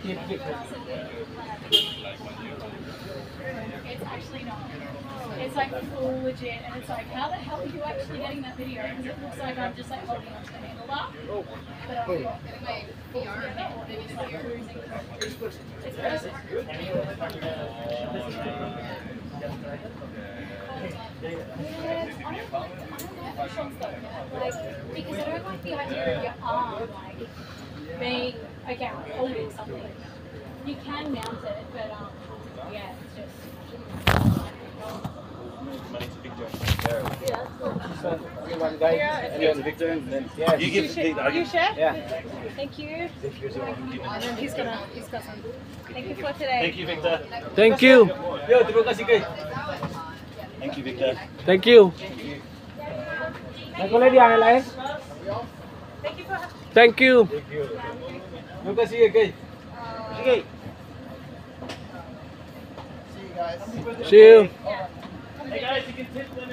It's actually not. It's like full legit, and it's like, how the hell are you actually getting that video? Because it looks like I'm just like holding onto the handlebar, but I'm not getting my VR together, or maybe it's like cruising. It's crazy. Like, because I don't like the idea of your arm like being okay, I'm holding something. You can mount it, but yeah, it's just. Money to Victor. Yeah. One guy, and then Victor, and then yeah. You give You share? Yeah. Thank you. And then he's got some. Thank you for today. Thank you, Victor. Thank you. Yo, terima kasih guys. Thank you, Victor. Thank you. Nak boleh dia lain? Thank you for. Thank you. Terima kasih guys. Okay. See you guys. See you. Hey guys, you can tip them